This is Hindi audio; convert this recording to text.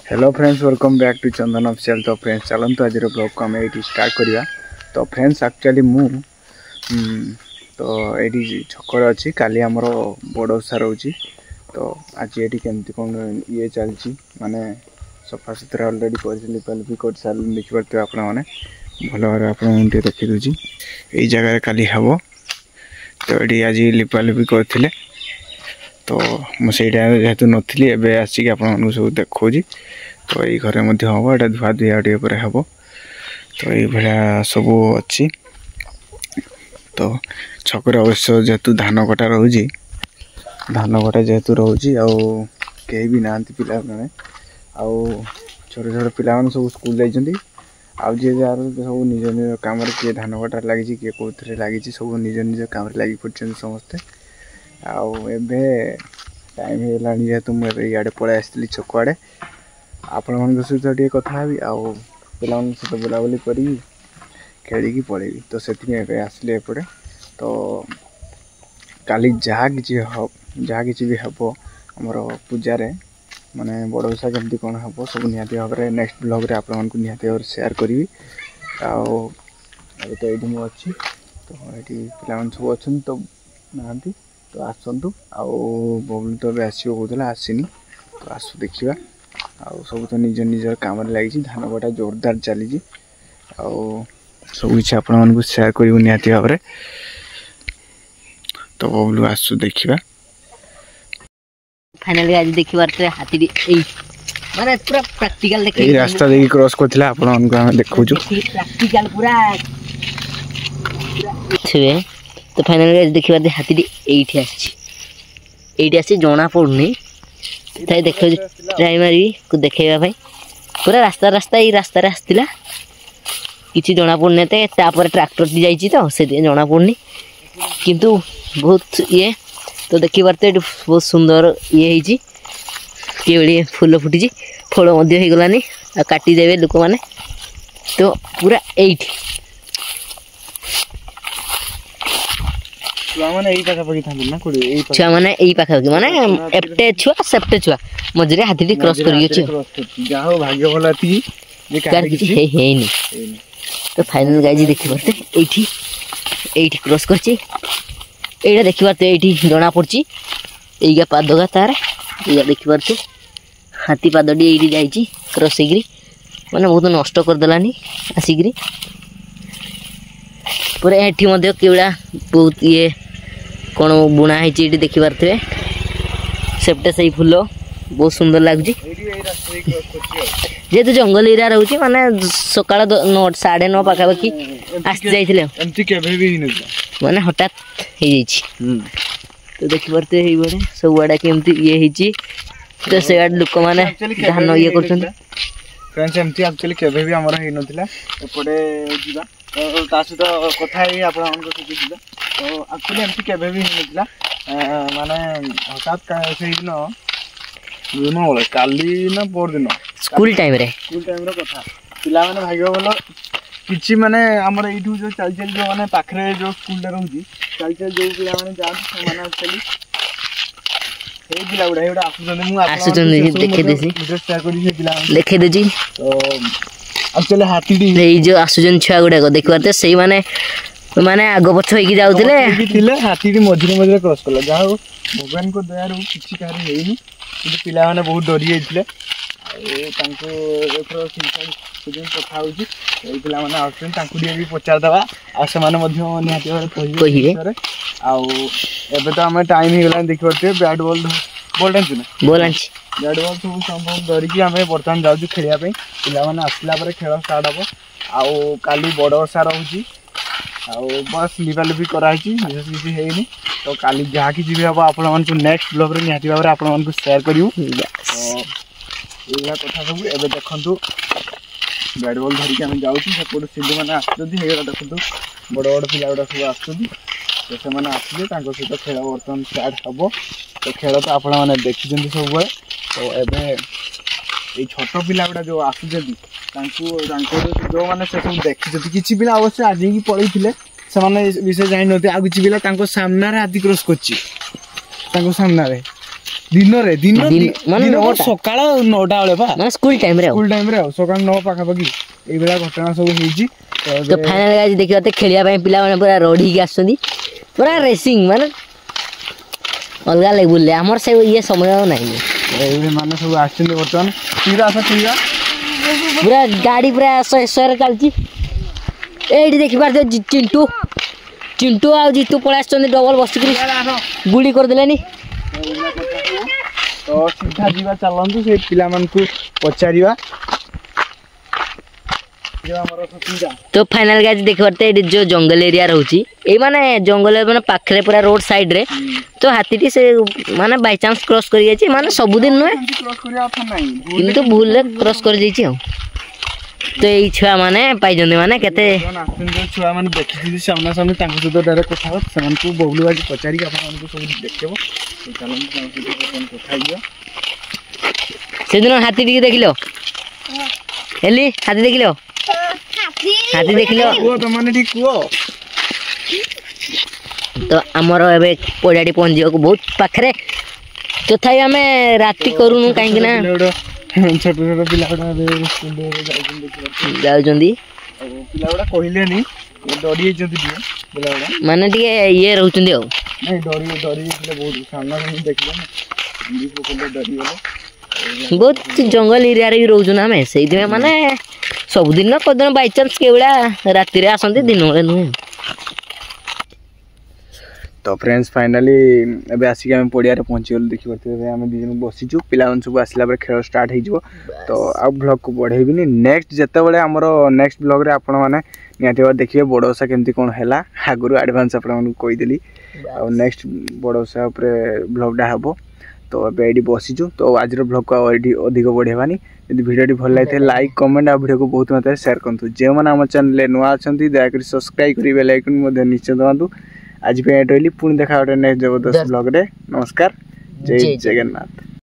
Hello friends, welcome back to Chandan official. तो फ्रेंड्स चलते आज ब्लॉग को आम ये स्टार्ट करवा। तो फ्रेंड्स एक्चुअली तो ये छकर अच्छी काली आमर बड़ ओषा रोचे। तो आज ये केमती कौन ये चलती माने सफा सुतरा अलरेडी लिपालिपि कर सारे देखिपे आपण मैंने भल भाव आप देखी दूसरी यही जगह काली हम। तो ये आज लिपालिपि करते तो मुझे जेहेतु नी एवं आसिक आप सब देखा। तो ये घरे हम यहाँ धुआ धुआ पर हम। तो ये सब अच्छी। तो छकरे अवश्य जेहेतु धान कटा रोचे धान कटा जेहेतु रोचे कहीं भी ना पिला मैंने छोट छोट पिला सब स्कूल जाइए। आउ जी जार सब निज निज कम किए धान कटा लगी किए कौन लगी सब निज निज कम लगी पड़ते समस्ते। आबे टाइम है जेहेतु मुझे इे पलि आसती छक आड़े आपण मान सहित टे कथा आउ पिला सहित बुलाबुली करी खेल पलैबी। तो से आसली एपटे। तो काली जहाँ कि भी हम आमर पूजार माने बड़ ओषा केमती कौन हम सब निहाती भाव में नेक्स्ट ब्लॉग रे आप निहाती भाव शेयर करी। तो ये मुझे अच्छी। तो ये पिला सब अच्छा तो नहांती तो आसतु बबलू तो आसो कहला आसनी। तो आसु देखा सब तो निज निज कम लगी धान कटा जोरदार चली सब किसी आपण मानक शेयर करूँ निहाती भाव में। तो बबलू आसु देखा फाइनली आज देखिबार हाथी माने पूरा प्रैक्टिकल देख ए रास्ता देखि क्रॉस करथिला आपण मानक हम देखु छु प्रैक्टिकल पूरा छे। तो फाइनली आज देखिबार हाथी एठी आसी जणा पड़नी ताई देखो ट्राई मारी को देखेबा भाई पूरा रास्ता रास्ता ये रास्ता रे आस्तिला किछि जणा पड़ने ते तापर ट्रैक्टर दी जाईची तो से जणा पड़नी किंतु बहुत ये। तो देखी पार्थे बहुत सुंदर ये होती कि फूल फुटी फल हो गलानी काटिदेवे लोक मैंने। तो पूरा एठी छुआ मैंने यही पाखापाखि माने एपटे छुआ सेपटे छुआ मझे हाथी क्रॉस कर। तो फाइनल गाइज देखी पार्थे एठी क्रॉस करची एटा देखी पार्थे ये जना पड़ी यही पादगा तार या देखी पार्थे हाथी पादटी ये जाइए क्रॉस होगी मैंने बहुत नष्ट करदेलानी आसिक पूरा एठी केवड़ा बहुत ये कौन बुना है देखी पार्थे सेपटे से फूल बहुत सुंदर लगुच जेहेतु जंगल एरिया रोचे माने सकाळ 9 साढ़े 9 पाखापाखि आसी जाइए माने हठात हो जाइए। तो देखी पार्थे ये सब आड़ा केमती ये होती। तो से आड़ लोक मैंने धान ये कर फ्रेंड्स एमती एक्चुअली केबे भी हमर हे नथिला एपटे जिबा तो ता सहित कथा हे आपण सहित जिबा। तो एक्चुअली एमती केबे भी हे नथिला माने हठात से दिन बोले काली ना पर दिन स्कूल टाइम रे कथा पिला माने भाग्य बोल किछि माने हमर एठू जो चल चल जो माने पाखरे जो स्कूल रहउजी चल चल जो पिला माने जान माने एक्चुअली हे पिला गुडा एटा आसुचन देखे देसी शेयर करी हे पिला देखे देजी। तो एक्चुअली हाथी ए जो आसुचन छुआ गुडा को देखि पारते सही माने माने आगो पछ होई जाउतिले हाथी मझिरे मझिरे क्रॉस करला जा हो भगवान को दया रो किछि कार हेइनी कि पिला माने बहुत डरी जाइतिले तांको एथरो कथा होची ए पिला माने आउछन तांको भी पचार दवा आ से माने मध्य निहाती कहिबे। आ एबे तो हम टाइम ही गला देखि परते बैट बॉल डांस ना बॉल आंची बैट बॉल सब संभव धरि कि हमें बर्तमान जाउ खेलिया पे पिला माने आसला पर खेल स्टार्ट हो। आ काली बड़ ओषा रहउची बस लिपालिपि कराई विशेष किसी है। तो काली जहाँ कि जी हम आप नेक्स्ट ब्लॉग रे निहाती भाव में आपण मानक शेयर करूँ। तो यह कथा सब एवं देखु बैट बॉल धरिकी आम जाऊँ सेपटे सिद्धू मैंने आसुँच देखो बड़ बड़ पिला गुड़ा सब आसुँच तो से आसिले सहित खेल बर्तमान स्टार्ट हम। तो खेल तो आपण मैंने देखी सब। तो एवं ये छोट पिला गुड़ा जो आसुँच जो मैंने से सब देखी किसी पिला अवश्य आज ही पलि से विषय जान आ कि पिला सामने हाथी क्रॉस कर सामने ମାନେ ସକାଳ 9ଟା ବେଳେ ବା ମାନେ ସ୍କୁଲ ଟାଇମରେ ସକାଳ 9 ପାଖାପାଖି ଏଇଭଳିଆ ଘଟଣା ସବୁ ହେଇଛି। ତ ଫାଇନାଲ ଗାଇଜ ଦେଖିବା ଖେଳିବା ପାଇଁ ପିଲାମାନେ ପୁରା ରେଡି ହେଇକି ଆସୁଛନ୍ତି ପୁରା ରେସିଂ ମାନେ ଅଲଗା ଲେବୁଲରେ ଆମର ସେ ଇଏ ସମୟ ଆଉ ନାହିଁ। ମାନେ ସବୁ ଆସିଛନ୍ତି ବର୍ତ୍ତମାନ ପୁରା ଗାଡି ପୁରା 100 ଚାଲିଛି। ଏଇଠି ଦେଖିପାରୁଥିବ ଚିଣ୍ଟୁ ଆଉ ଜିତୁ ପଳେଇ ଆସିଛନ୍ତି ଡବଲ ବସିକିରି ଗୁଳି କରିଦେଲେନି। ତ ସିଧା ଯିବା ଚାଲନ୍ତୁ ସେ ପିଲାମାନଙ୍କୁ ପଚାରିବା। तो फाइनल गाइस देखते ये जो जंगल एरिया रोची ये माने जंगल माने पाखरे पूरा रोड साइड रे तो हाथीटी से माने बाय चांस क्रॉस कर जाई माने सब दिन नुए किंतु भूल ले क्रॉस कर जाई छी तो ये छुआ माने पाई जंदे माने केते छुआ माने देखि सामना सामने तांको सहित डायरेक्ट कथा हो समान को बबलू बाजी पचारी आपन को सब देखबो तो चलन तांको सहित कथा हियो से दिन हाथीटी देखिलो हेली हाथी देखिलो हाथी देखिलो वो तो माने ठीक को तो हमर एबे पोडाडी पहुंचियो को बहुत पाखरे तथापि आमे राती करूनु काहे ना छोट छोट पिलाडा स्कूल जाउजंदी पिलाडा कहिले नी डरी जंती दिए पिलाडा माने टिके ये रहउचंदी हो नहीं डरी बहुत सामना में देखले ना इंग्लिश को डरी गेलो बहुत जंगल एरिया रे रहउछु ना हमें सेहि में माने सब दिन न कोदन बाय चांस केवड़ा राती रे आसंती दिन बेले नु। तो फ्रेंड्स फाइनली एबे आसी हम पड़िया रे पहुंची गेल देखि परते हम दी जन बसिचु पिला मन सब आसला पर खेल स्टार्ट हे जिवो तो आ ब्लॉग को बढ़ेबिनी नेक्स्ट जते बेले हमरो नेक्स्ट ब्लॉग रे आपण माने नियाते बार देखिए बड़ोसा केमती कोन हैला आगुरु एडवांस आपण मन कोइ देली आ नेक्स्ट बड़ोसा ऊपर ब्लॉग डा हबो तो एबे एडी बसिचु तो आज रो ब्लॉग को एडी अधिक बढ़ेबानी यदि वीडियो टी भल लाइथे लाइक कमेंट आ वीडियो को बहुत मात्रा शेयर करंतु जे मन हम चैनल ले नुआ अछंती दया करी सब्सक्राइब करी बेल आइकन मध्ये निश्चय दबांतु। आज पे एट रही पुणी देखा गोटे नेक्स्ट जबरदस्त ब्लॉग रे नमस्कार जय जगन्नाथ।